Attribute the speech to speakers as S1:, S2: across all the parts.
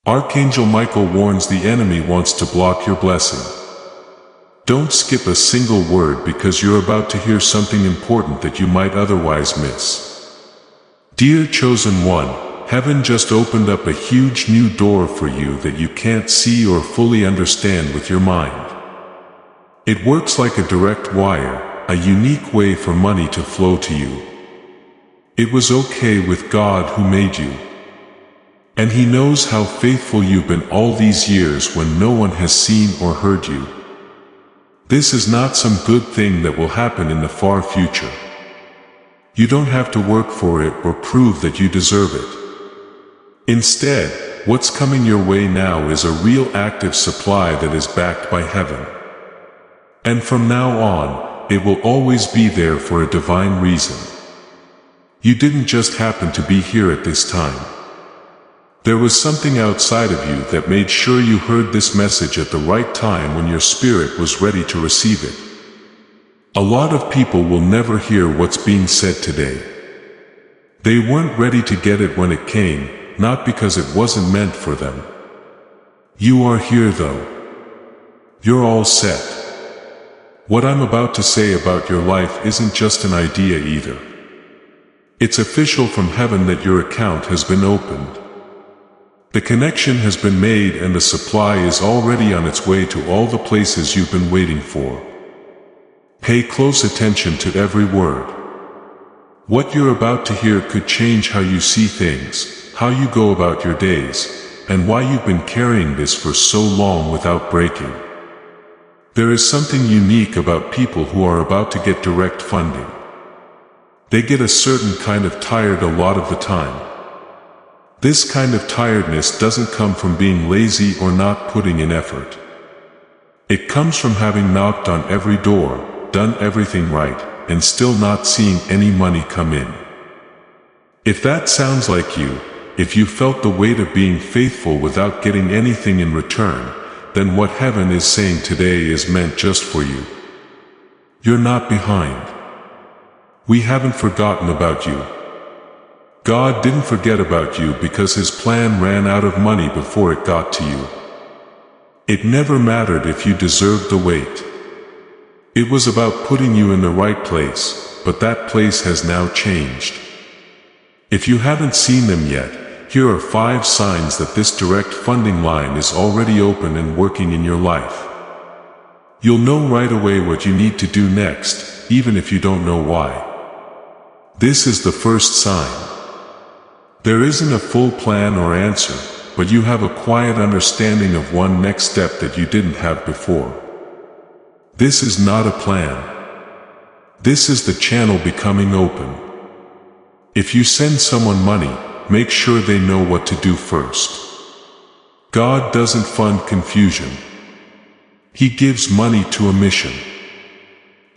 S1: Archangel Michael warns the enemy wants to block your blessing. Don't skip a single word because you're about to hear something important that you might otherwise miss. Dear chosen one, heaven just opened up a huge new door for you that you can't see or fully understand with your mind. It works like a direct wire, a unique way for money to flow to you. It was okay with God who made you. And He knows how faithful you've been all these years when no one has seen or heard you. This is not some good thing that will happen in the far future. You don't have to work for it or prove that you deserve it. Instead, what's coming your way now is a real active supply that is backed by heaven. And from now on, it will always be there for a divine reason. You didn't just happen to be here at this time. There was something outside of you that made sure you heard this message at the right time when your spirit was ready to receive it. A lot of people will never hear what's being said today. They weren't ready to get it when it came, not because it wasn't meant for them. You are here though. You're all set. What I'm about to say about your life isn't just an idea either. It's official from heaven that your account has been opened. The connection has been made and the supply is already on its way to all the places you've been waiting for. Pay close attention to every word. What you're about to hear could change how you see things, how you go about your days, and why you've been carrying this for so long without breaking. There is something unique about people who are about to get direct funding. They get a certain kind of tired a lot of the time. This kind of tiredness doesn't come from being lazy or not putting in effort. It comes from having knocked on every door, done everything right, and still not seeing any money come in. If that sounds like you, if you felt the weight of being faithful without getting anything in return, then what heaven is saying today is meant just for you. You're not behind. We haven't forgotten about you. God didn't forget about you because His plan ran out of money before it got to you. It never mattered if you deserved the wait. It was about putting you in the right place, but that place has now changed. If you haven't seen them yet, here are 5 signs that this direct funding line is already open and working in your life. You'll know right away what you need to do next, even if you don't know why. This is the first sign. There isn't a full plan or answer, but you have a quiet understanding of one next step that you didn't have before. This is not a plan. This is the channel becoming open. If you send someone money, make sure they know what to do first. God doesn't fund confusion. He gives money to a mission.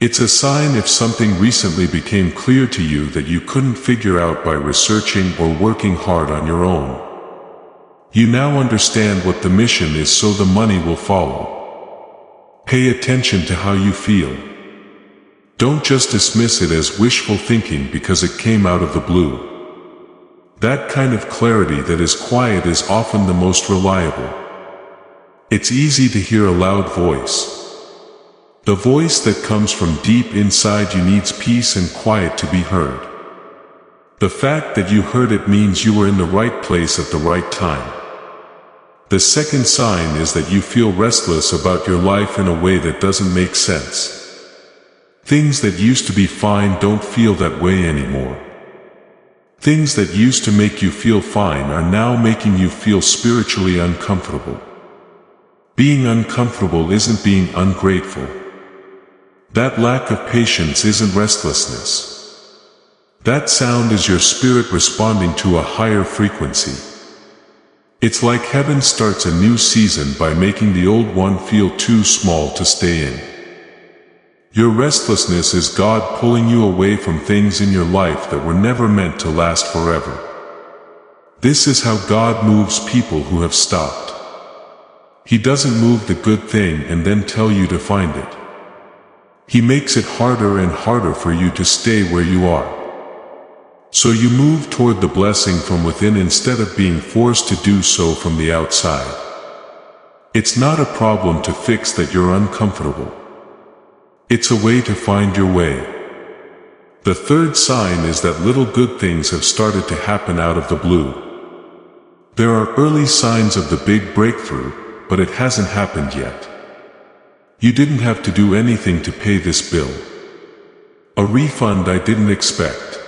S1: It's a sign if something recently became clear to you that you couldn't figure out by researching or working hard on your own. You now understand what the mission is, so the money will follow. Pay attention to how you feel. Don't just dismiss it as wishful thinking because it came out of the blue. That kind of clarity that is quiet is often the most reliable. It's easy to hear a loud voice. The voice that comes from deep inside you needs peace and quiet to be heard. The fact that you heard it means you were in the right place at the right time. The second sign is that you feel restless about your life in a way that doesn't make sense. Things that used to be fine don't feel that way anymore. Things that used to make you feel fine are now making you feel spiritually uncomfortable. Being uncomfortable isn't being ungrateful. That lack of patience isn't restlessness. That sound is your spirit responding to a higher frequency. It's like heaven starts a new season by making the old one feel too small to stay in. Your restlessness is God pulling you away from things in your life that were never meant to last forever. This is how God moves people who have stopped. He doesn't move the good thing and then tell you to find it. He makes it harder and harder for you to stay where you are. So you move toward the blessing from within instead of being forced to do so from the outside. It's not a problem to fix that you're uncomfortable. It's a way to find your way. The third sign is that little good things have started to happen out of the blue. There are early signs of the big breakthrough, but it hasn't happened yet. You didn't have to do anything to pay this bill. A refund I didn't expect.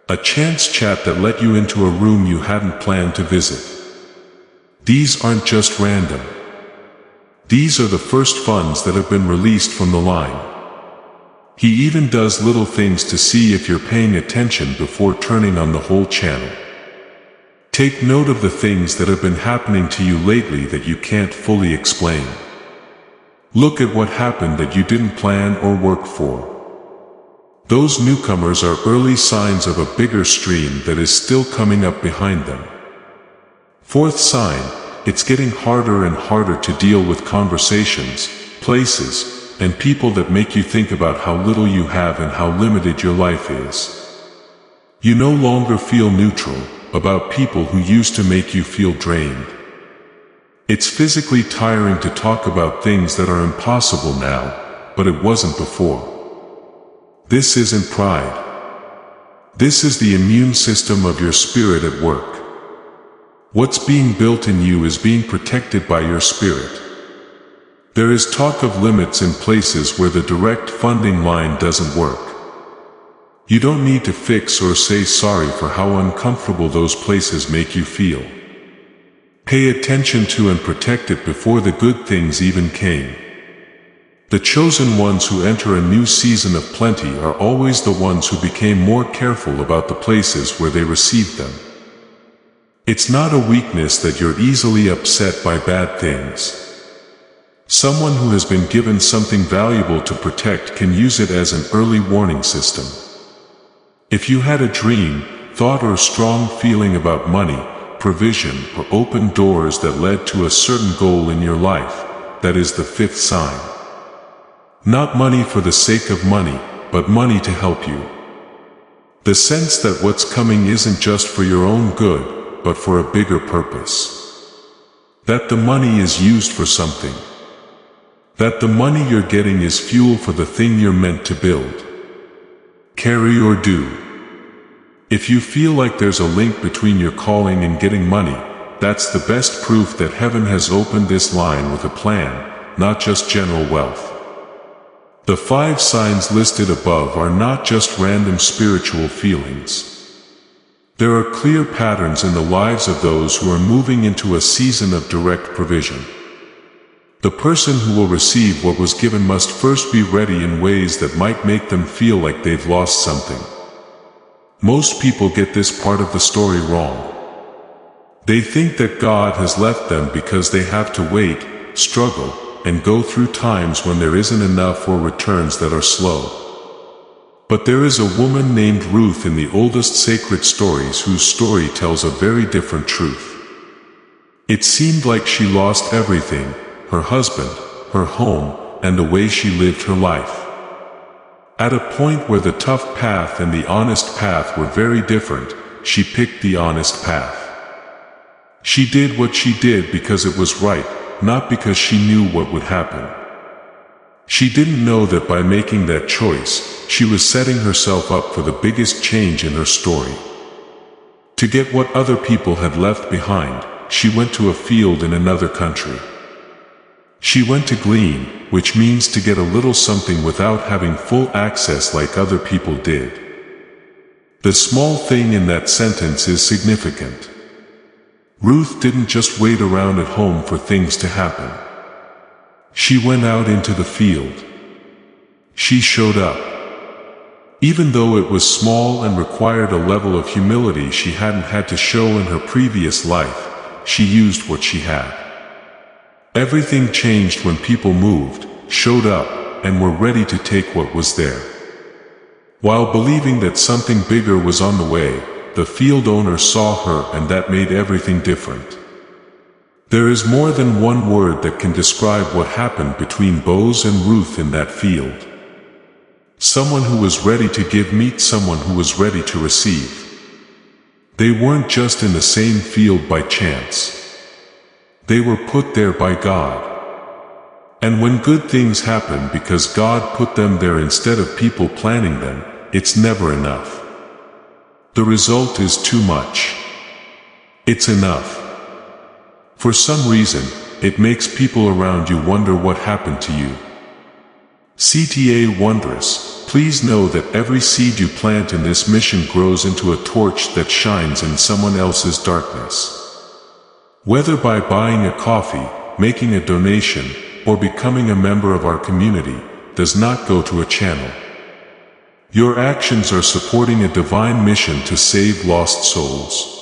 S1: A chance chat that let you into a room you hadn't planned to visit. These aren't just random. These are the first funds that have been released from the line. He even does little things to see if you're paying attention before turning on the whole channel. Take note of the things that have been happening to you lately that you can't fully explain. Look at what happened that you didn't plan or work for. Those newcomers are early signs of a bigger stream that is still coming up behind them. Fourth sign, it's getting harder and harder to deal with conversations, places, and people that make you think about how little you have and how limited your life is. You no longer feel neutral about people who used to make you feel drained. It's physically tiring to talk about things that are impossible now, but it wasn't before. This isn't pride. This is the immune system of your spirit at work. What's being built in you is being protected by your spirit. There is talk of limits in places where the direct funding line doesn't work. You don't need to fix or say sorry for how uncomfortable those places make you feel. Pay attention to and protect it before the good things even came. The chosen ones who enter a new season of plenty are always the ones who became more careful about the places where they received them. It's not a weakness that you're easily upset by bad things. Someone who has been given something valuable to protect can use it as an early warning system. If you had a dream, thought or strong feeling about money, provision, or open doors that led to a certain goal in your life, that is the fifth sign. Not money for the sake of money, but money to help you. The sense that what's coming isn't just for your own good, but for a bigger purpose. That the money is used for something. That the money you're getting is fuel for the thing you're meant to build. Carry or do. If you feel like there's a link between your calling and getting money, that's the best proof that heaven has opened this line with a plan, not just general wealth. The 5 signs listed above are not just random spiritual feelings. There are clear patterns in the lives of those who are moving into a season of direct provision. The person who will receive what was given must first be ready in ways that might make them feel like they've lost something. Most people get this part of the story wrong. They think that God has left them because they have to wait, struggle, and go through times when there isn't enough or returns that are slow. But there is a woman named Ruth in the oldest sacred stories whose story tells a very different truth. It seemed like she lost everything, her husband, her home, and the way she lived her life. At a point where the tough path and the honest path were very different, she picked the honest path. She did what she did because it was right, not because she knew what would happen. She didn't know that by making that choice, she was setting herself up for the biggest change in her story. To get what other people had left behind, she went to a field in another country. She went to glean, which means to get a little something without having full access like other people did. The small thing in that sentence is significant. Ruth didn't just wait around at home for things to happen. She went out into the field. She showed up. Even though it was small and required a level of humility she hadn't had to show in her previous life, she used what she had. Everything changed when people moved, showed up, and were ready to take what was there. While believing that something bigger was on the way, the field owner saw her, and that made everything different. There is more than one word that can describe what happened between Boaz and Ruth in that field. Someone who was ready to give meet someone who was ready to receive. They weren't just in the same field by chance. They were put there by God. And when good things happen because God put them there instead of people planning them, it's never enough. The result is too much. It's enough. For some reason, it makes people around you wonder what happened to you. CTA wondrous, please know that every seed you plant in this mission grows into a torch that shines in someone else's darkness. Whether by buying a coffee, making a donation, or becoming a member of our community, does not go to a channel. Your actions are supporting a divine mission to save lost souls.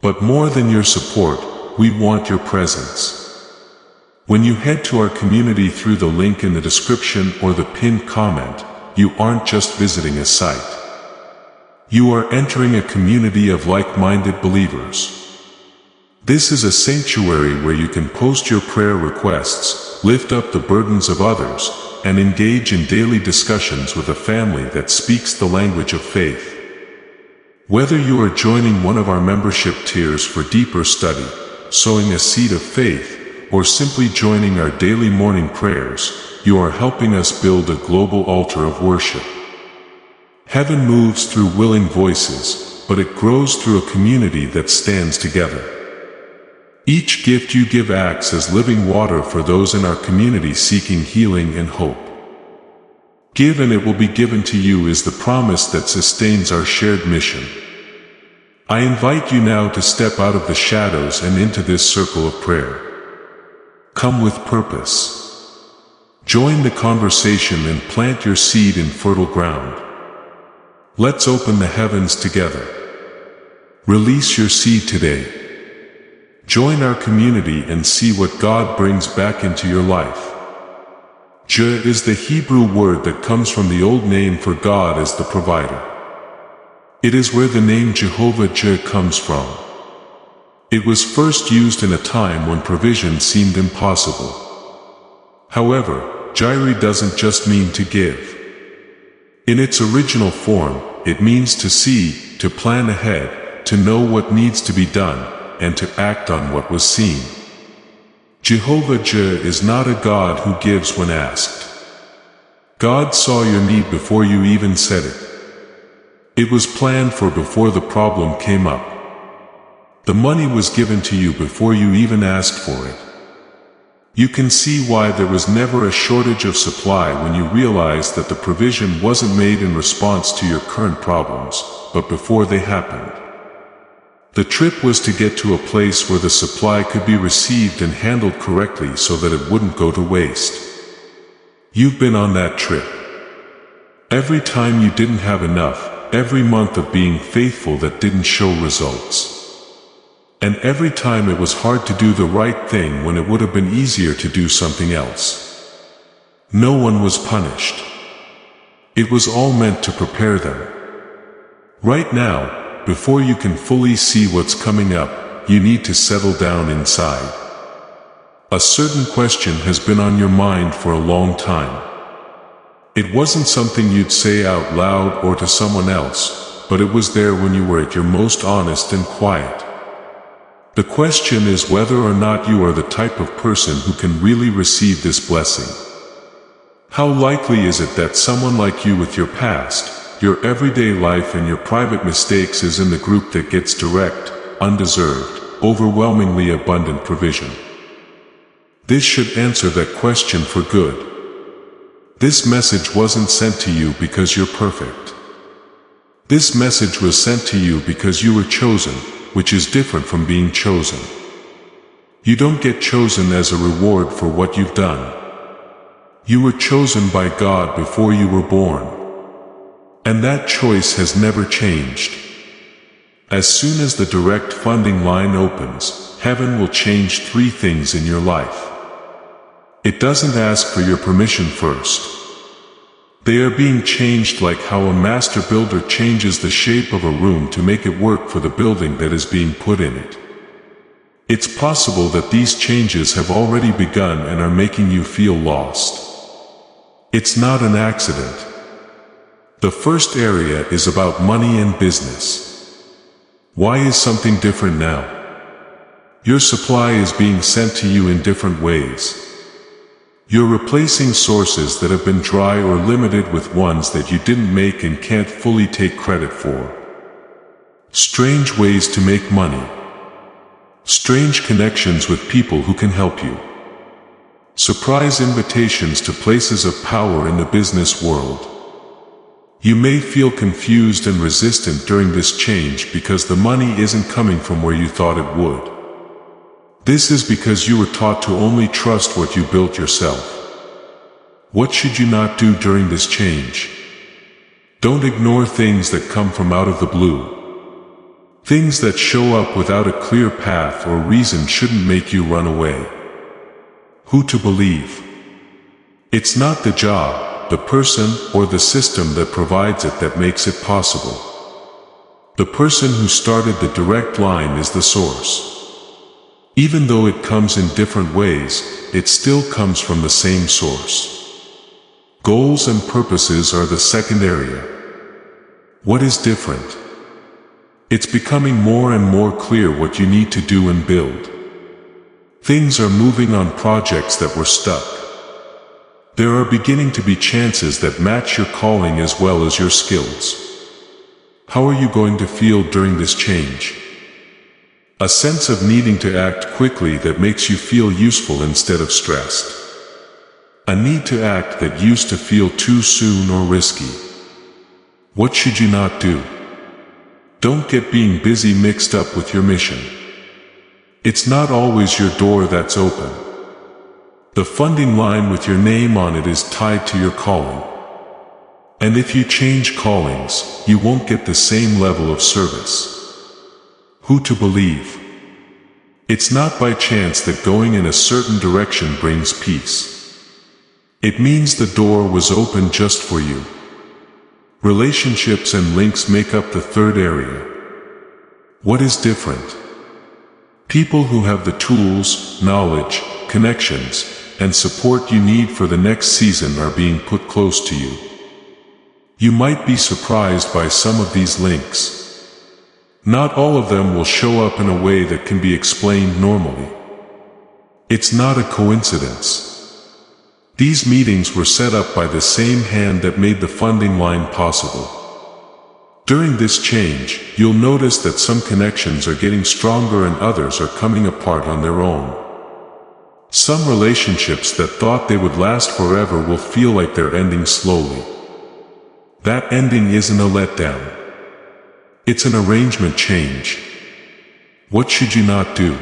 S1: But more than your support, we want your presence. When you head to our community through the link in the description or the pinned comment, you aren't just visiting a site. You are entering a community of like-minded believers. This is a sanctuary where you can post your prayer requests, lift up the burdens of others, and engage in daily discussions with a family that speaks the language of faith. Whether you are joining one of our membership tiers for deeper study, sowing a seed of faith, or simply joining our daily morning prayers, you are helping us build a global altar of worship. Heaven moves through willing voices, but it grows through a community that stands together. Each gift you give acts as living water for those in our community seeking healing and hope. Give and it will be given to you is the promise that sustains our shared mission. I invite you now to step out of the shadows and into this circle of prayer. Come with purpose. Join the conversation and plant your seed in fertile ground. Let's open the heavens together. Release your seed today. Join our community and see what God brings back into your life. Je is the Hebrew word that comes from the old name for God as the provider. It is where the name Jehovah Je comes from. It was first used in a time when provision seemed impossible. However, Jireh doesn't just mean to give. In its original form, it means to see, to plan ahead, to know what needs to be done, and to act on what was seen. Jehovah Je is not a God who gives when asked. God saw your need before you even said it. It was planned for before the problem came up. The money was given to you before you even asked for it. You can see why there was never a shortage of supply when you realized that the provision wasn't made in response to your current problems, but before they happened. The trip was to get to a place where the supply could be received and handled correctly so that it wouldn't go to waste. You've been on that trip. Every time you didn't have enough, every month of being faithful that didn't show results. And every time it was hard to do the right thing when it would have been easier to do something else. No one was punished. It was all meant to prepare them. Right now, before you can fully see what's coming up, you need to settle down inside. A certain question has been on your mind for a long time. It wasn't something you'd say out loud or to someone else, but it was there when you were at your most honest and quiet. The question is whether or not you are the type of person who can really receive this blessing. How likely is it that someone like you with your past, your everyday life and your private mistakes is in the group that gets direct, undeserved, overwhelmingly abundant provision? This should answer that question for good. This message wasn't sent to you because you're perfect. This message was sent to you because you were chosen, which is different from being chosen. You don't get chosen as a reward for what you've done. You were chosen by God before you were born. And that choice has never changed. As soon as the direct funding line opens, heaven will change 3 things in your life. It doesn't ask for your permission first. They are being changed like how a master builder changes the shape of a room to make it work for the building that is being put in it. It's possible that these changes have already begun and are making you feel lost. It's not an accident. The first area is about money and business. Why is something different now? Your supply is being sent to you in different ways. You're replacing sources that have been dry or limited with ones that you didn't make and can't fully take credit for. Strange ways to make money. Strange connections with people who can help you. Surprise invitations to places of power in the business world. You may feel confused and resistant during this change because the money isn't coming from where you thought it would. This is because you were taught to only trust what you built yourself. What should you not do during this change? Don't ignore things that come from out of the blue. Things that show up without a clear path or reason shouldn't make you run away. Who to believe? It's not the job, the person, or the system that provides it that makes it possible. The person who started the direct line is the source. Even though it comes in different ways, it still comes from the same source. Goals and purposes are the second area. What is different? It's becoming more and more clear what you need to do and build. Things are moving on projects that were stuck. There are beginning to be chances that match your calling as well as your skills. How are you going to feel during this change? A sense of needing to act quickly that makes you feel useful instead of stressed. A need to act that used to feel too soon or risky. What should you not do? Don't get being busy mixed up with your mission. It's not always your door that's open. The funding line with your name on it is tied to your calling. And if you change callings, you won't get the same level of service. Who to believe? It's not by chance that going in a certain direction brings peace. It means the door was open just for you. Relationships and links make up the third area. What is different? People who have the tools, knowledge, connections, and support you need for the next season are being put close to you. You might be surprised by some of these links. Not all of them will show up in a way that can be explained normally. It's not a coincidence. These meetings were set up by the same hand that made the funding line possible. During this change, you'll notice that some connections are getting stronger and others are coming apart on their own. Some relationships that thought they would last forever will feel like they're ending slowly. That ending isn't a letdown. It's an arrangement change. What should you not do?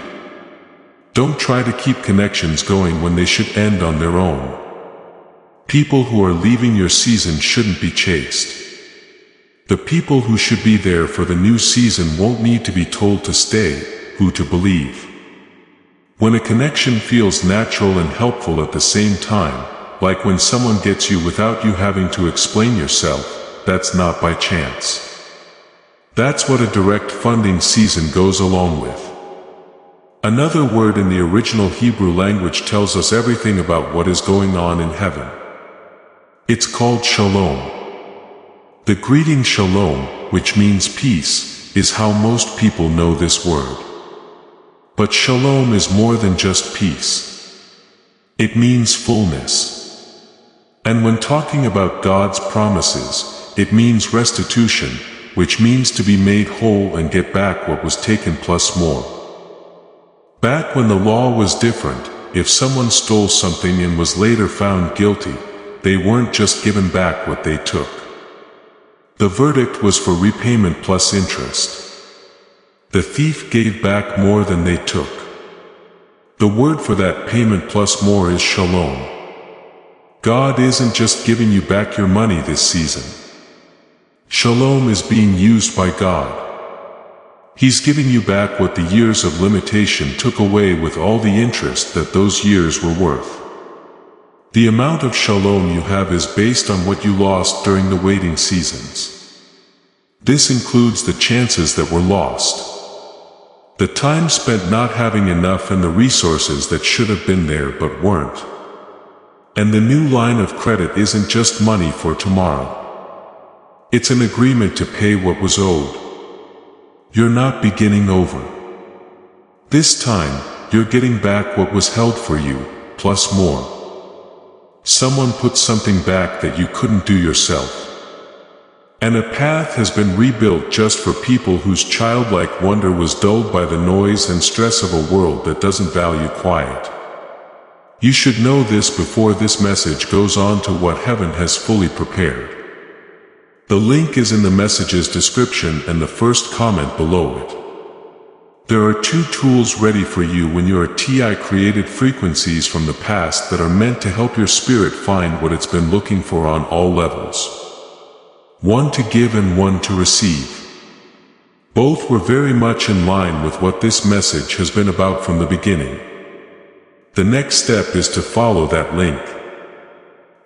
S1: Don't try to keep connections going when they should end on their own. People who are leaving your season shouldn't be chased. The people who should be there for the new season won't need to be told to stay, who to believe. When a connection feels natural and helpful at the same time, like when someone gets you without you having to explain yourself, that's not by chance. That's what a direct funding season goes along with. Another word in the original Hebrew language tells us everything about what is going on in heaven. It's called shalom. The greeting shalom, which means peace, is how most people know this word. But shalom is more than just peace. It means fullness. And when talking about God's promises, it means restitution, which means to be made whole and get back what was taken plus more. Back when the law was different, if someone stole something and was later found guilty, they weren't just given back what they took. The verdict was for repayment plus interest. The thief gave back more than they took. The word for that payment plus more is shalom. God isn't just giving you back your money this season. Shalom is being used by God. He's giving you back what the years of limitation took away with all the interest that those years were worth. The amount of shalom you have is based on what you lost during the waiting seasons. This includes the chances that were lost, the time spent not having enough and the resources that should have been there but weren't. And the new line of credit isn't just money for tomorrow. It's an agreement to pay what was owed. You're not beginning over. This time, you're getting back what was held for you, plus more. Someone put something back that you couldn't do yourself. And a path has been rebuilt just for people whose childlike wonder was dulled by the noise and stress of a world that doesn't value quiet. You should know this before this message goes on to what heaven has fully prepared. The link is in the message's description and the first comment below it. There are 2 tools ready for you when you are TI created frequencies from the past that are meant to help your spirit find what it's been looking for on all levels. One to give and one to receive. Both were very much in line with what this message has been about from the beginning. The next step is to follow that link.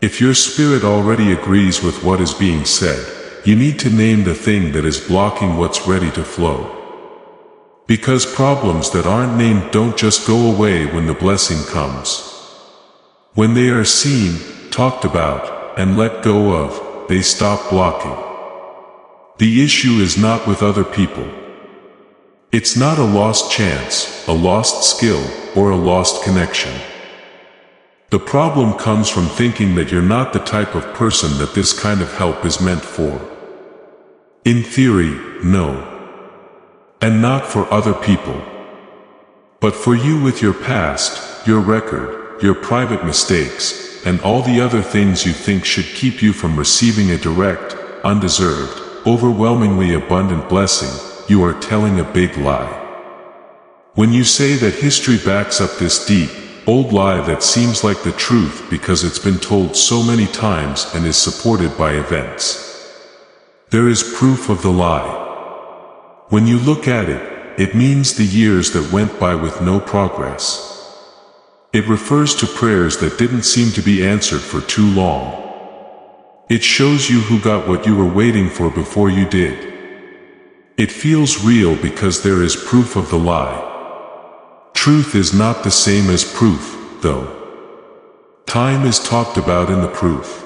S1: If your spirit already agrees with what is being said, you need to name the thing that is blocking what's ready to flow. Because problems that aren't named don't just go away when the blessing comes. When they are seen, talked about, and let go of, they stop blocking. The issue is not with other people. It's not a lost chance, a lost skill, or a lost connection. The problem comes from thinking that you're not the type of person that this kind of help is meant for. In theory, no. And not for other people. But for you with your past, your record, your private mistakes, and all the other things you think should keep you from receiving a direct, undeserved, overwhelmingly abundant blessing, you are telling a big lie. When you say that history backs up this deep, old lie that seems like the truth because it's been told so many times and is supported by events. There is proof of the lie. When you look at it, it means the years that went by with no progress. It refers to prayers that didn't seem to be answered for too long. It shows you who got what you were waiting for before you did. It feels real because there is proof of the lie. Truth is not the same as proof, though. Time is talked about in the proof.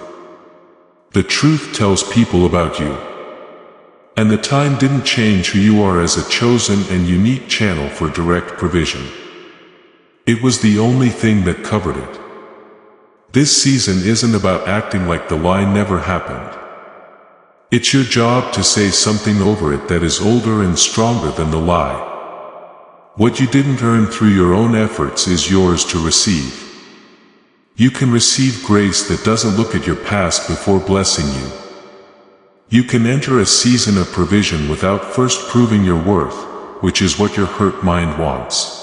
S1: The truth tells people about you. And the time didn't change who you are as a chosen and unique channel for direct provision. It was the only thing that covered it. This season isn't about acting like the lie never happened. It's your job to say something over it that is older and stronger than the lie. What you didn't earn through your own efforts is yours to receive. You can receive grace that doesn't look at your past before blessing you. You can enter a season of provision without first proving your worth, which is what your hurt mind wants.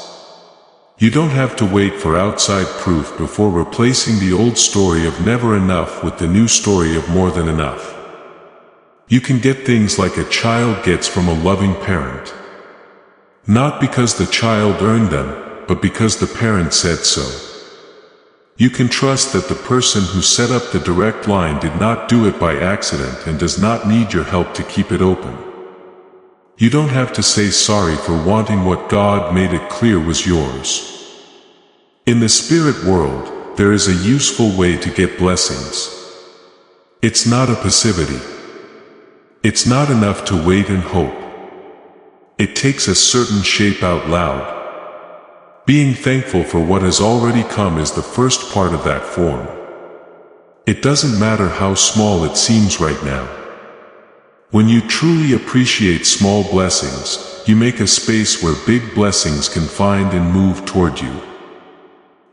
S1: You don't have to wait for outside proof before replacing the old story of never enough with the new story of more than enough. You can get things like a child gets from a loving parent. Not because the child earned them, but because the parent said so. You can trust that the person who set up the direct line did not do it by accident and does not need your help to keep it open. You don't have to say sorry for wanting what God made it clear was yours. In the spirit world, there is a useful way to get blessings. It's not a passivity. It's not enough to wait and hope. It takes a certain shape out loud. Being thankful for what has already come is the first part of that form. It doesn't matter how small it seems right now. When you truly appreciate small blessings, you make a space where big blessings can find and move toward you.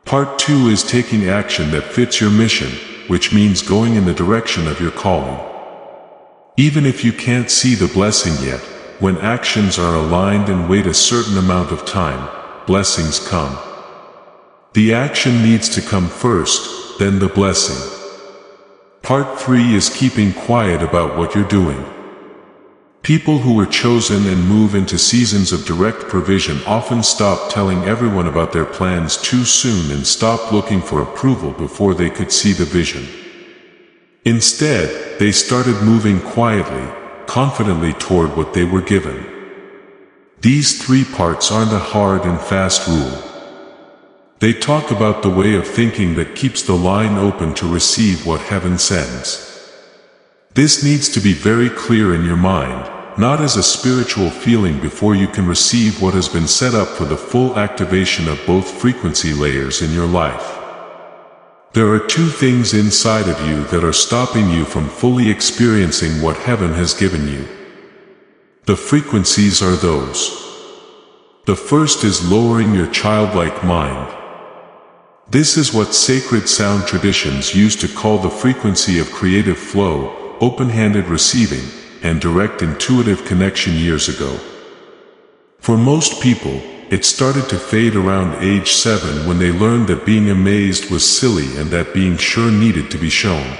S1: Part 2 is taking action that fits your mission, which means going in the direction of your calling. Even if you can't see the blessing yet, when actions are aligned and wait a certain amount of time, blessings come. The action needs to come first, then the blessing. Part 3 is keeping quiet about what you're doing. People who were chosen and move into seasons of direct provision often stop telling everyone about their plans too soon and stop looking for approval before they could see the vision. Instead, they started moving quietly, confidently toward what they were given. These 3 parts aren't a hard and fast rule. They talk about the way of thinking that keeps the line open to receive what heaven sends. This needs to be very clear in your mind, not as a spiritual feeling before you can receive what has been set up for the full activation of both frequency layers in your life. There are two things inside of you that are stopping you from fully experiencing what heaven has given you. The frequencies are those. The first is lowering your childlike mind. This is what sacred sound traditions used to call the frequency of creative flow, open-handed receiving, and direct intuitive connection years ago. For most people, it started to fade around age 7 when they learned that being amazed was silly and that being sure needed to be shown.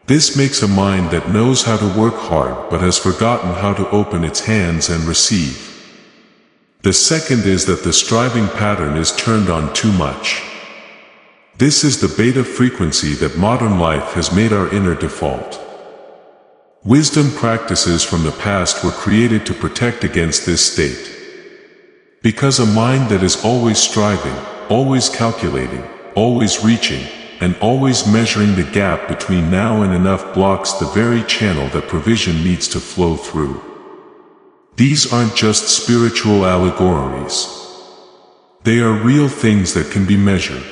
S1: This makes a mind that knows how to work hard but has forgotten how to open its hands and receive. The second is that the striving pattern is turned on too much. This is the beta frequency that modern life has made our inner default. Wisdom practices from the past were created to protect against this state. Because a mind that is always striving, always calculating, always reaching, and always measuring the gap between now and enough blocks the very channel that provision needs to flow through. These aren't just spiritual allegories. They are real things that can be measured.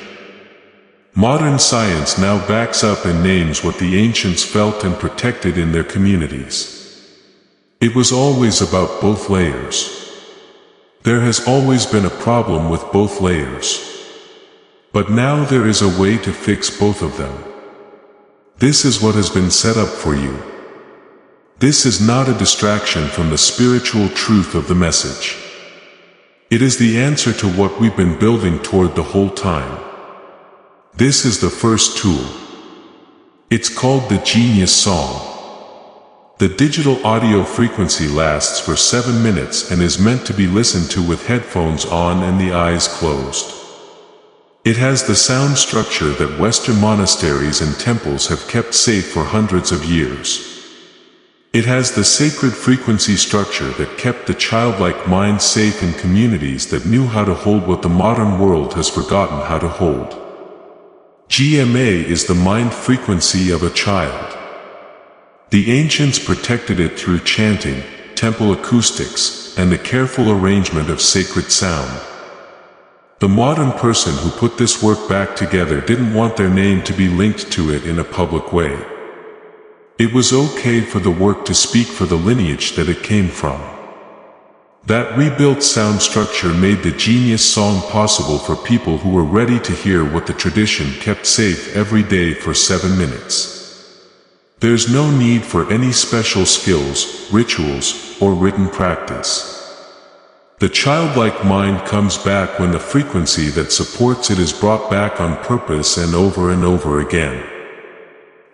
S1: Modern science now backs up and names what the ancients felt and protected in their communities. It was always about both layers. There has always been a problem with both layers. But now there is a way to fix both of them. This is what has been set up for you. This is not a distraction from the spiritual truth of the message. It is the answer to what we've been building toward the whole time. This is the first tool. It's called the Genius Song. The digital audio frequency lasts for 7 minutes and is meant to be listened to with headphones on and the eyes closed. It has the sound structure that Western monasteries and temples have kept safe for hundreds of years. It has the sacred frequency structure that kept the childlike mind safe in communities that knew how to hold what the modern world has forgotten how to hold. GMA is the mind frequency of a child. The ancients protected it through chanting, temple acoustics, and the careful arrangement of sacred sound. The modern person who put this work back together didn't want their name to be linked to it in a public way. It was okay for the work to speak for the lineage that it came from. That rebuilt sound structure made the Genius Song possible for people who were ready to hear what the tradition kept safe every day for 7 minutes. There's no need for any special skills, rituals, or written practice. The childlike mind comes back when the frequency that supports it is brought back on purpose and over again.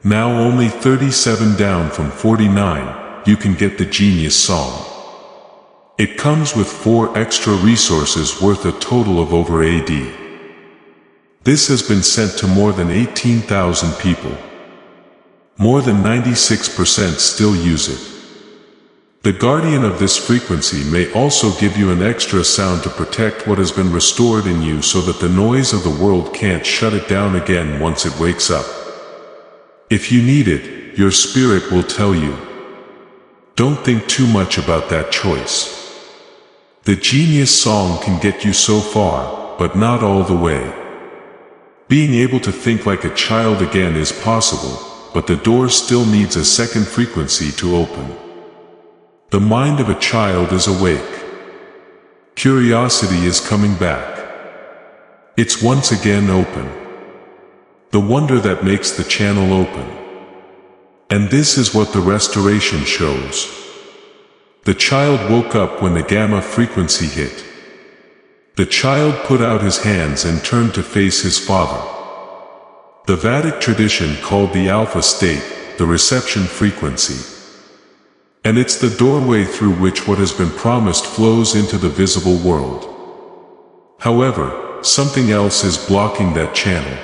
S1: Now only 37 down from 49, you can get the Genius Song. It comes with 4 extra resources worth a total of over AD. This has been sent to more than 18,000 people. More than 96% still use it. The guardian of this frequency may also give you an extra sound to protect what has been restored in you so that the noise of the world can't shut it down again once it wakes up. If you need it, your spirit will tell you. Don't think too much about that choice. The Genius Song can get you so far, but not all the way. Being able to think like a child again is possible, but the door still needs a second frequency to open. The mind of a child is awake. Curiosity is coming back. It's once again open. The wonder that makes the channel open. And this is what the restoration shows. The child woke up when the gamma frequency hit. The child put out his hands and turned to face his father. The Vedic tradition called the alpha state the reception frequency. And it's the doorway through which what has been promised flows into the visible world. However, something else is blocking that channel.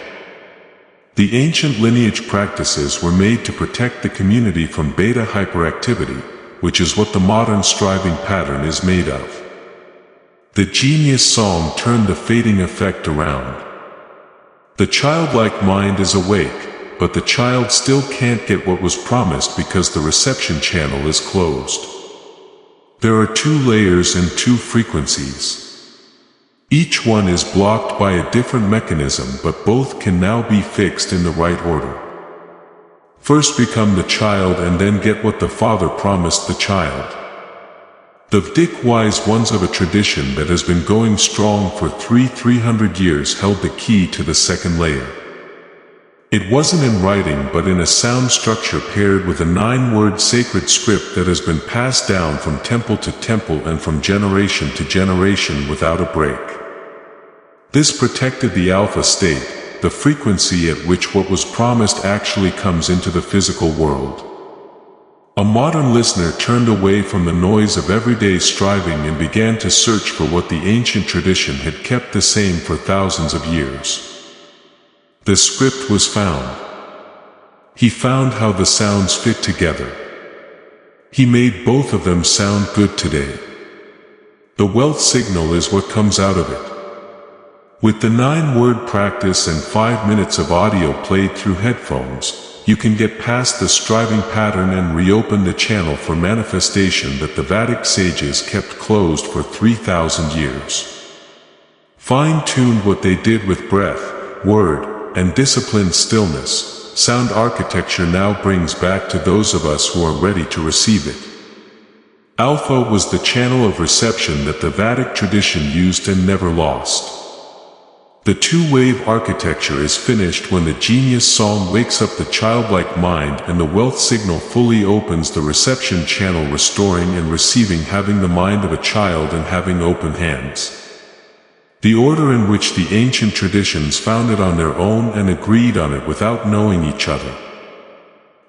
S1: The ancient lineage practices were made to protect the community from beta hyperactivity, which is what the modern striving pattern is made of. The Genius Song turned the fading effect around. The childlike mind is awake, but the child still can't get what was promised because the reception channel is closed. There are 2 layers and 2 frequencies. Each one is blocked by a different mechanism, but both can now be fixed in the right order. First become the child and then get what the Father promised the child. The Vedic wise ones of a tradition that has been going strong for 300 years held the key to the second layer. It wasn't in writing but in a sound structure paired with a 9-word sacred script that has been passed down from temple to temple and from generation to generation without a break. This protected the alpha state, the frequency at which what was promised actually comes into the physical world. A modern listener turned away from the noise of everyday striving and began to search for what the ancient tradition had kept the same for thousands of years. The script was found. He found how the sounds fit together. He made both of them sound good today. The wealth signal is what comes out of it. With the 9-word practice and 5 minutes of audio played through headphones, you can get past the striving pattern and reopen the channel for manifestation that the Vedic sages kept closed for 3,000 years. Fine-tuned what they did with breath, word, and disciplined stillness, sound architecture now brings back to those of us who are ready to receive it. Alpha was the channel of reception that the Vedic tradition used and never lost. The 2-wave architecture is finished when the genius song wakes up the childlike mind and the wealth signal fully opens the reception channel, restoring and receiving, having the mind of a child and having open hands. The order in which the ancient traditions found it on their own and agreed on it without knowing each other.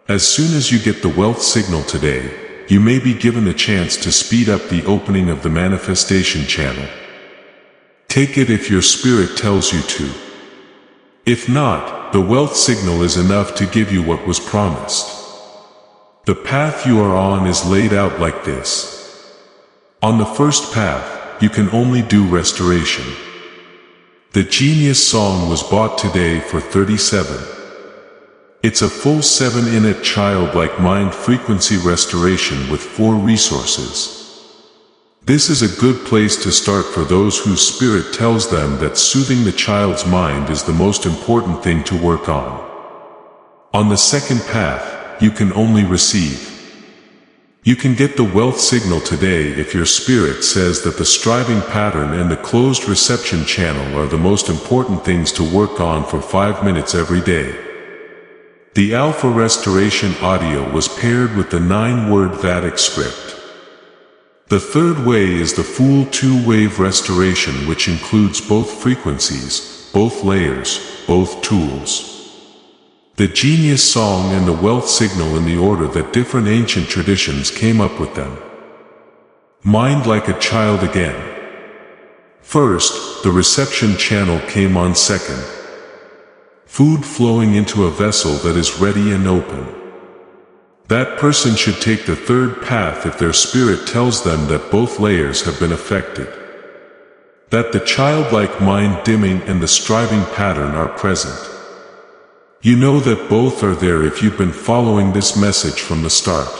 S1: As soon as you get the wealth signal today, you may be given the chance to speed up the opening of the manifestation channel. Take it if your spirit tells you to. If not, the wealth signal is enough to give you what was promised. The path you are on is laid out like this. On the first path, you can only do restoration. The genius song was bought today for 37. It's a full 7-minute childlike mind frequency restoration with 4 resources. This is a good place to start for those whose spirit tells them that soothing the child's mind is the most important thing to work on. On the second path, you can only receive. You can get the wealth signal today if your spirit says that the striving pattern and the closed reception channel are the most important things to work on for 5 minutes every day. The Alpha Restoration audio was paired with the 9-word Vedic script. The third way is the full 2-wave restoration, which includes both frequencies, both layers, both tools. The genius song and the wealth signal in the order that different ancient traditions came up with them. Mind like a child again. First, the reception channel came on second. Food flowing into a vessel that is ready and open. That person should take the third path if their spirit tells them that both layers have been affected. That the childlike mind dimming and the striving pattern are present. You know that both are there if you've been following this message from the start.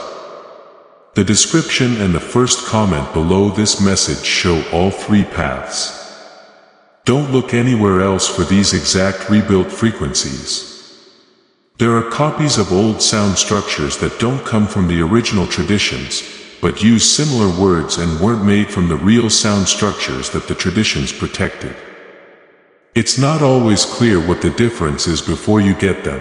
S1: The description and the first comment below this message show all 3 paths. Don't look anywhere else for these exact rebuilt frequencies. There are copies of old sound structures that don't come from the original traditions, but use similar words and weren't made from the real sound structures that the traditions protected. It's not always clear what the difference is before you get them.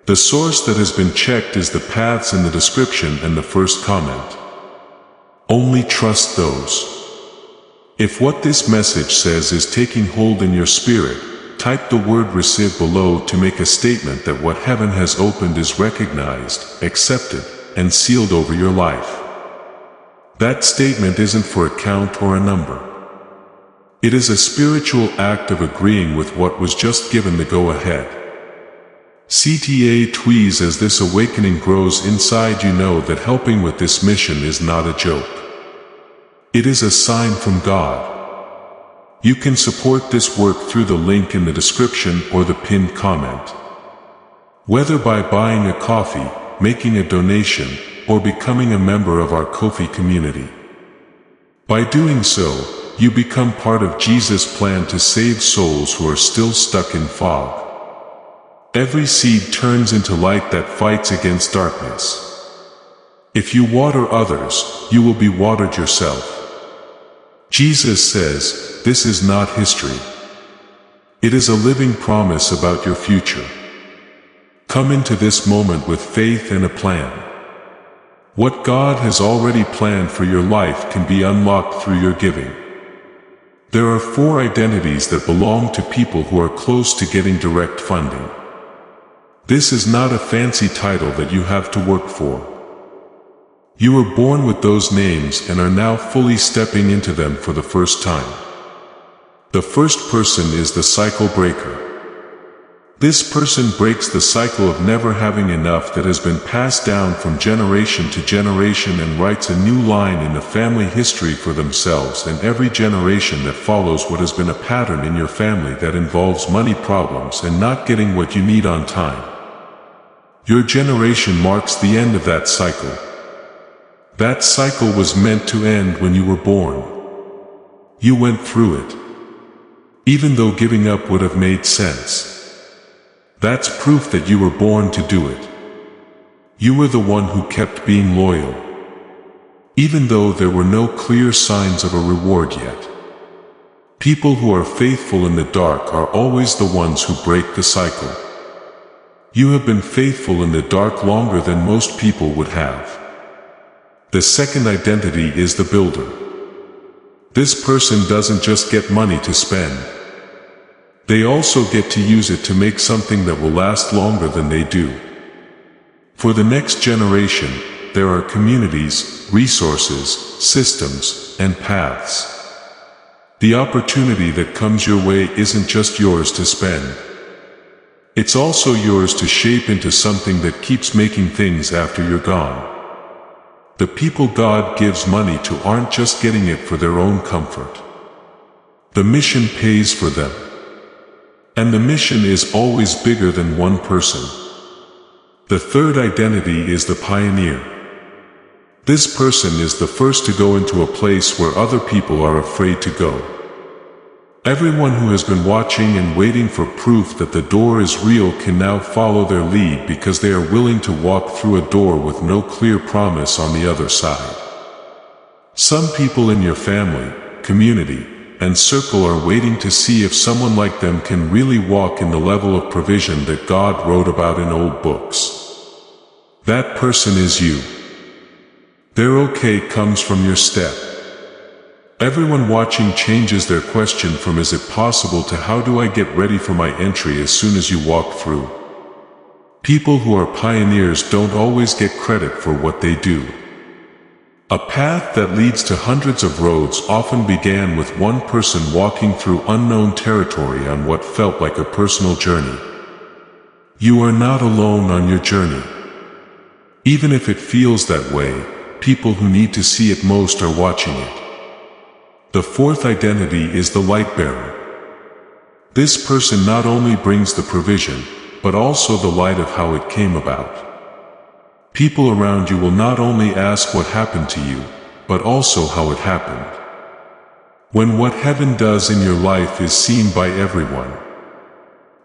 S1: The source that has been checked is the paths in the description and the first comment. Only trust those. If what this message says is taking hold in your spirit, type the word receive below to make a statement that what heaven has opened is recognized, accepted, and sealed over your life. That statement isn't for a count or a number. It is a spiritual act of agreeing with what was just given the go-ahead. CTA tweeze as this awakening grows inside you, know that helping with this mission is not a joke. It is a sign from God. You can support this work through the link in the description or the pinned comment. Whether by buying a coffee, making a donation, or becoming a member of our Ko-fi community. By doing so, you become part of Jesus' plan to save souls who are still stuck in fog. Every seed turns into light that fights against darkness. If you water others, you will be watered yourself. Jesus says, this is not history. It is a living promise about your future. Come into this moment with faith and a plan. What God has already planned for your life can be unlocked through your giving. There are 4 identities that belong to people who are close to getting direct funding. This is not a fancy title that you have to work for. You were born with those names and are now fully stepping into them for the first time. The first person is the cycle breaker. This person breaks the cycle of never having enough that has been passed down from generation to generation and writes a new line in the family history for themselves and every generation that follows what has been a pattern in your family that involves money problems and not getting what you need on time. Your generation marks the end of that cycle. That cycle was meant to end when you were born. You went through it. Even though giving up would have made sense. That's proof that you were born to do it. You were the one who kept being loyal. Even though there were no clear signs of a reward yet. People who are faithful in the dark are always the ones who break the cycle. You have been faithful in the dark longer than most people would have. The second identity is the builder. This person doesn't just get money to spend. They also get to use it to make something that will last longer than they do. For the next generation, there are communities, resources, systems, and paths. The opportunity that comes your way isn't just yours to spend. It's also yours to shape into something that keeps making things after you're gone. The people God gives money to aren't just getting it for their own comfort. The mission pays for them. And the mission is always bigger than one person. The third identity is the pioneer. This person is the first to go into a place where other people are afraid to go. Everyone who has been watching and waiting for proof that the door is real can now follow their lead because they are willing to walk through a door with no clear promise on the other side. Some people in your family, community, and circle are waiting to see if someone like them can really walk in the level of provision that God wrote about in old books. That person is you. Their okay comes from your step. Everyone watching changes their question from "is it possible" to "how do I get ready for my entry" as soon as you walk through. People who are pioneers don't always get credit for what they do. A path that leads to hundreds of roads often began with one person walking through unknown territory on what felt like a personal journey. You are not alone on your journey. Even if it feels that way, people who need to see it most are watching it. The fourth identity is the light bearer. This person not only brings the provision, but also the light of how it came about. People around you will not only ask what happened to you, but also how it happened. When what heaven does in your life is seen by everyone.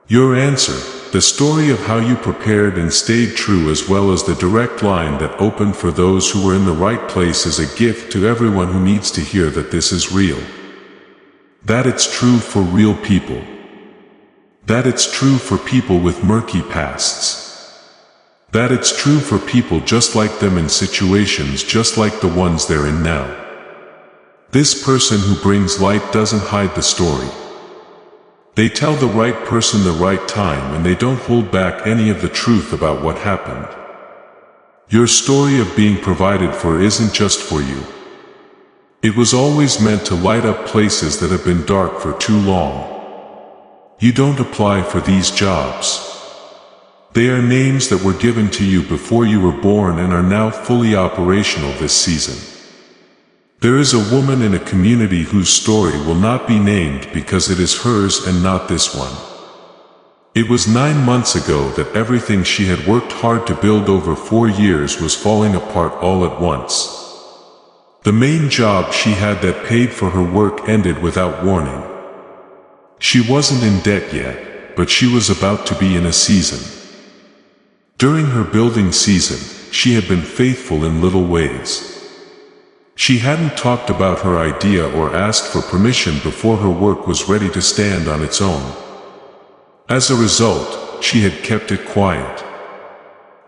S1: Your answer, the story of how you prepared and stayed true, as well as the direct line that opened for those who were in the right place, is a gift to everyone who needs to hear that this is real. That it's true for real people. That it's true for people with murky pasts. That it's true for people just like them in situations just like the ones they're in now. This person who brings light doesn't hide the story. They tell the right person the right time, and they don't hold back any of the truth about what happened. Your story of being provided for isn't just for you. It was always meant to light up places that have been dark for too long. You don't apply for these jobs. They are names that were given to you before you were born and are now fully operational this season. There is a woman in a community whose story will not be named because it is hers and not this one. It was 9 months ago that everything she had worked hard to build over 4 years was falling apart all at once. The main job she had that paid for her work ended without warning. She wasn't in debt yet, but she was about to be in a season. During her building season, she had been faithful in little ways. She hadn't talked about her idea or asked for permission before her work was ready to stand on its own. As a result, she had kept it quiet.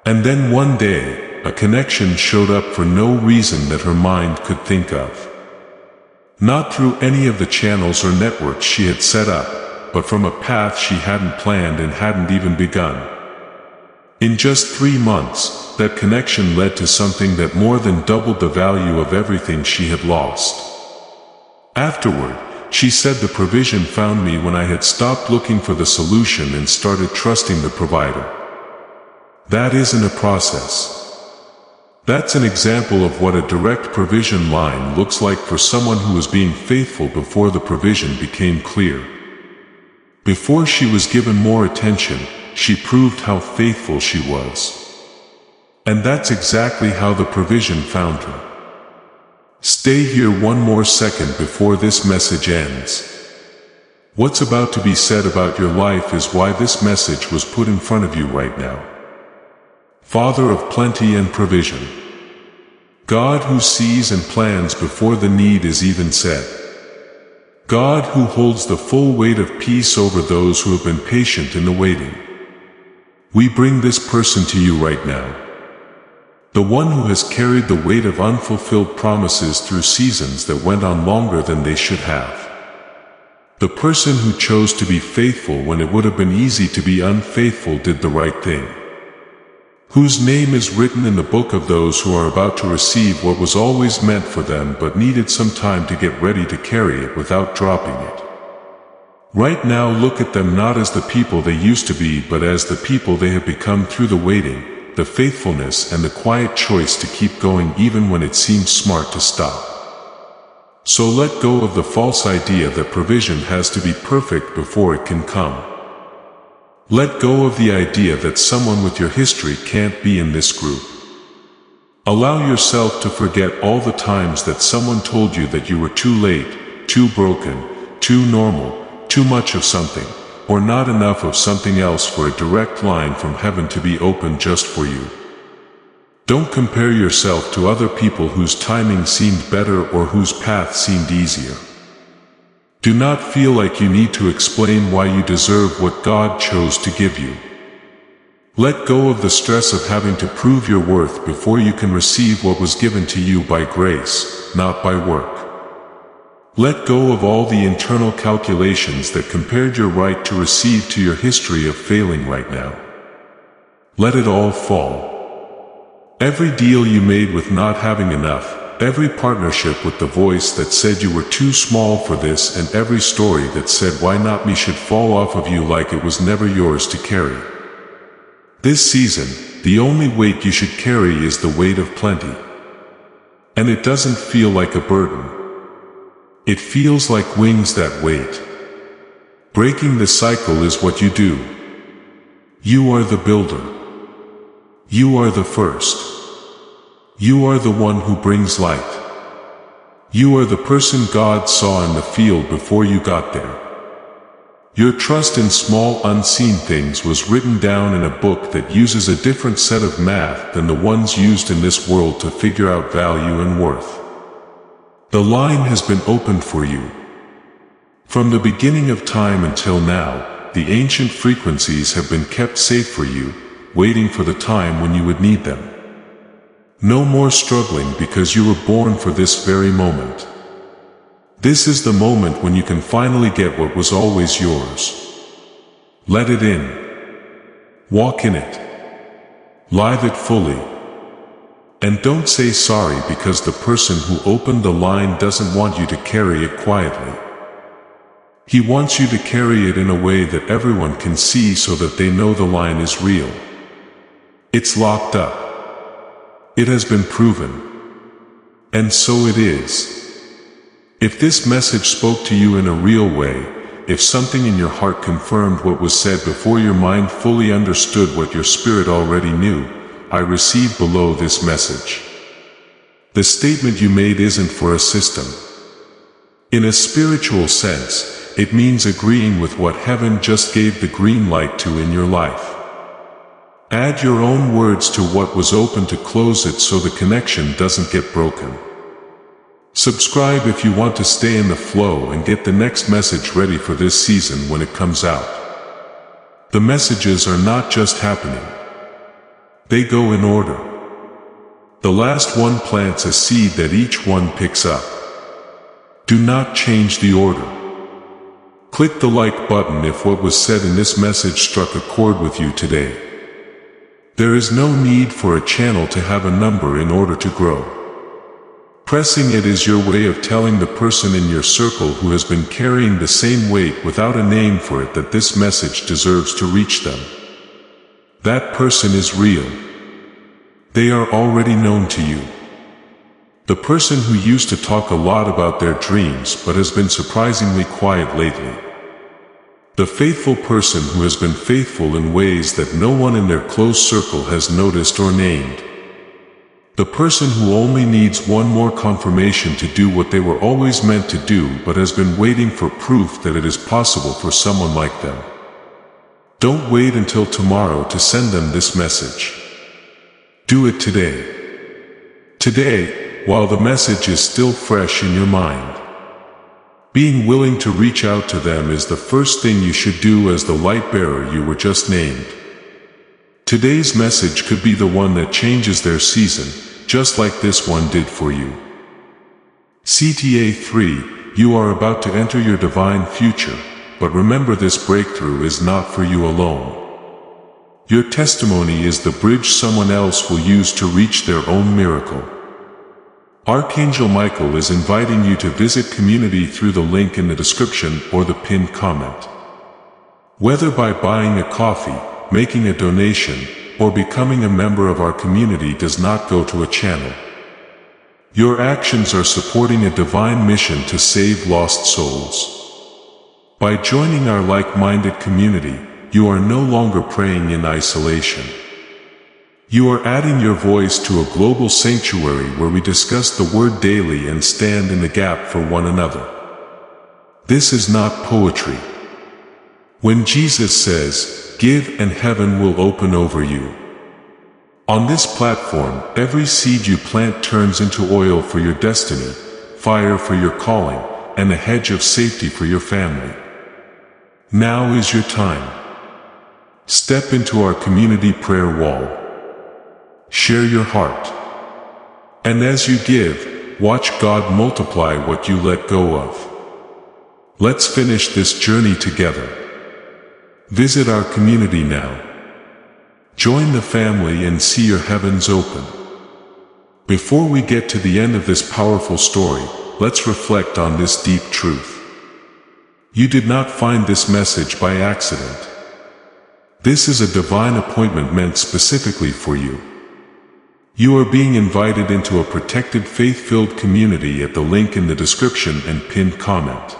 S1: And then one day, a connection showed up for no reason that her mind could think of. Not through any of the channels or networks she had set up, but from a path she hadn't planned and hadn't even begun. In just 3 months, that connection led to something that more than doubled the value of everything she had lost. Afterward, she said the provision found me when I had stopped looking for the solution and started trusting the provider. That isn't a process. That's an example of what a direct provision line looks like for someone who was being faithful before the provision became clear. Before she was given more attention, she proved how faithful she was. And that's exactly how the provision found her. Stay here one more second before this message ends. What's about to be said about your life is why this message was put in front of you right now. Father of plenty and provision. God who sees and plans before the need is even said. God who holds the full weight of peace over those who have been patient in the waiting. We bring this person to you right now. The one who has carried the weight of unfulfilled promises through seasons that went on longer than they should have. The person who chose to be faithful when it would have been easy to be unfaithful did the right thing. Whose name is written in the book of those who are about to receive what was always meant for them but needed some time to get ready to carry it without dropping it. Right now look at them not as the people they used to be but as the people they have become through the waiting, the faithfulness and the quiet choice to keep going even when it seems smart to stop. So let go of the false idea that provision has to be perfect before it can come. Let go of the idea that someone with your history can't be in this group. Allow yourself to forget all the times that someone told you that you were too late, too broken, too normal, too much of something, or not enough of something else for a direct line from heaven to be open just for you. Don't compare yourself to other people whose timing seemed better or whose path seemed easier. Do not feel like you need to explain why you deserve what God chose to give you. Let go of the stress of having to prove your worth before you can receive what was given to you by grace, not by work. Let go of all the internal calculations that compared your right to receive to your history of failing right now. Let it all fall. Every deal you made with not having enough, every partnership with the voice that said you were too small for this, and every story that said why not me should fall off of you like it was never yours to carry. This season, the only weight you should carry is the weight of plenty. And it doesn't feel like a burden. It feels like wings that wait. Breaking the cycle is what you do. You are the builder. You are the first. You are the one who brings light. You are the person God saw in the field before you got there. Your trust in small unseen things was written down in a book that uses a different set of math than the ones used in this world to figure out value and worth. The line has been opened for you. From the beginning of time until now, the ancient frequencies have been kept safe for you, waiting for the time when you would need them. No more struggling because you were born for this very moment. This is the moment when you can finally get what was always yours. Let it in. Walk in it. Live it fully. And don't say sorry because the person who opened the line doesn't want you to carry it quietly. He wants you to carry it in a way that everyone can see so that they know the line is real. It's locked up. It has been proven. And so it is. If this message spoke to you in a real way, if something in your heart confirmed what was said before your mind fully understood what your spirit already knew, I receive below this message. The statement you made isn't for a system. In a spiritual sense, it means agreeing with what heaven just gave the green light to in your life. Add your own words to what was open to close it so the connection doesn't get broken. Subscribe if you want to stay in the flow and get the next message ready for this season when it comes out. The messages are not just happening. They go in order. The last one plants a seed that each one picks up. Do not change the order. Click the like button if what was said in this message struck a chord with you today. There is no need for a channel to have a number in order to grow. Pressing it is your way of telling the person in your circle who has been carrying the same weight without a name for it that this message deserves to reach them. That person is real. They are already known to you. The person who used to talk a lot about their dreams but has been surprisingly quiet lately. The faithful person who has been faithful in ways that no one in their close circle has noticed or named. The person who only needs one more confirmation to do what they were always meant to do but has been waiting for proof that it is possible for someone like them. Don't wait until tomorrow to send them this message. Do it today. Today, while the message is still fresh in your mind. Being willing to reach out to them is the first thing you should do as the light bearer you were just named. Today's message could be the one that changes their season, just like this one did for you. CTA 3, you are about to enter your divine future, but remember this breakthrough is not for you alone. Your testimony is the bridge someone else will use to reach their own miracle. Archangel Michael is inviting you to visit community through the link in the description or the pinned comment. Whether by buying a coffee, making a donation, or becoming a member of our community does not go to a channel. Your actions are supporting a divine mission to save lost souls. By joining our like-minded community, you are no longer praying in isolation. You are adding your voice to a global sanctuary where we discuss the word daily and stand in the gap for one another. This is not poetry. When Jesus says, "Give and heaven will open over you." On this platform, every seed you plant turns into oil for your destiny, fire for your calling, and a hedge of safety for your family. Now is your time. Step into our community prayer wall. Share your heart. And as you give, watch God multiply what you let go of. Let's finish this journey together. Visit our community now. Join the family and see your heavens open. Before we get to the end of this powerful story, let's reflect on this deep truth. You did not find this message by accident. This is a divine appointment meant specifically for you. You are being invited into a protected faith-filled community at the link in the description and pinned comment.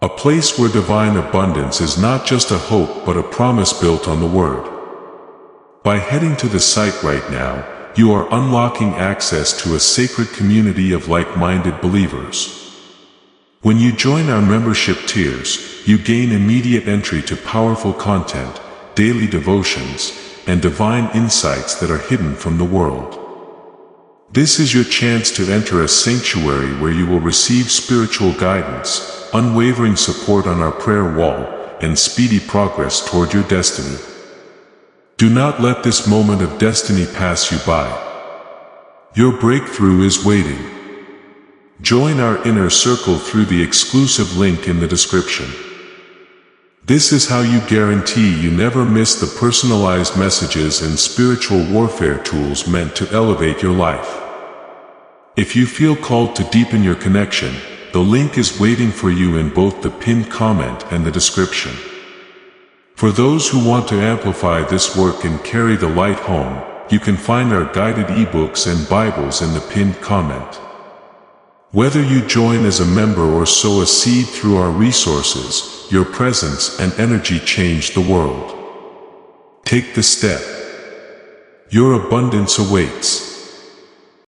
S1: A place where divine abundance is not just a hope but a promise built on the Word. By heading to the site right now, you are unlocking access to a sacred community of like-minded believers. When you join our membership tiers, you gain immediate entry to powerful content, daily devotions, and divine insights that are hidden from the world. This is your chance to enter a sanctuary where you will receive spiritual guidance, unwavering support on our prayer wall, and speedy progress toward your destiny. Do not let this moment of destiny pass you by. Your breakthrough is waiting. Join our inner circle through the exclusive link in the description. This is how you guarantee you never miss the personalized messages and spiritual warfare tools meant to elevate your life. If you feel called to deepen your connection, the link is waiting for you in both the pinned comment and the description. For those who want to amplify this work and carry the light home, you can find our guided ebooks and Bibles in the pinned comment. Whether you join as a member or sow a seed through our resources, your presence and energy change the world. Take the step. Your abundance awaits.